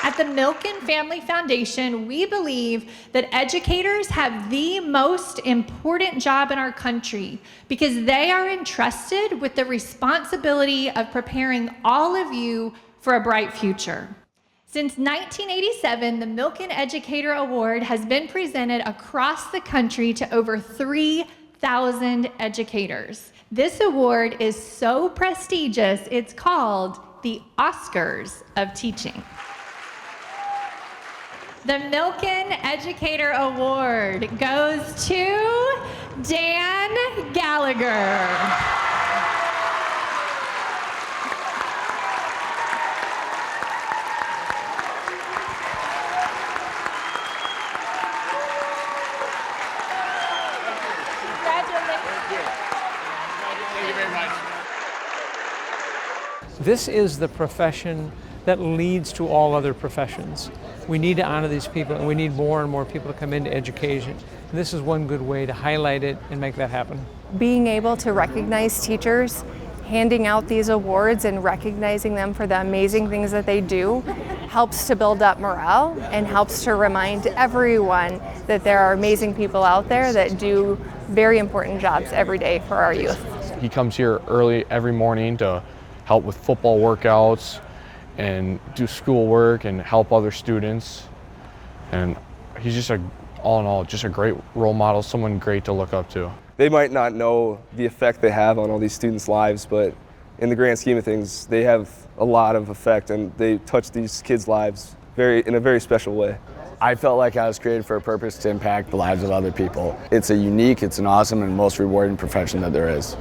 At the Milken Family Foundation, we believe that educators have the most important job in our country because they are entrusted with the responsibility of preparing all of you for a bright future. Since 1987, the Milken Educator Award has been presented across the country to over 3,000 educators. This award is so prestigious, it's called the Oscars of Teaching. The Milken Educator Award goes to Dan Gallagher. Thank you very much. This is the profession that leads to all other professions. We need to honor these people, and we need more and more people to come into education. And this is one good way to highlight it and make that happen. Being able to recognize teachers, handing out these awards and recognizing them for the amazing things that they do helps to build up morale and helps to remind everyone that there are amazing people out there that do very important jobs every day for our youth. He comes here early every morning to help with football workouts and do schoolwork and help other students. And he's just all in all, just a great role model, someone great to look up to. They might not know the effect they have on all these students' lives, but in the grand scheme of things, they have a lot of effect and they touch these kids' lives in a very special way. I felt like I was created for a purpose to impact the lives of other people. It's a unique, it's an awesome, and most rewarding profession that there is.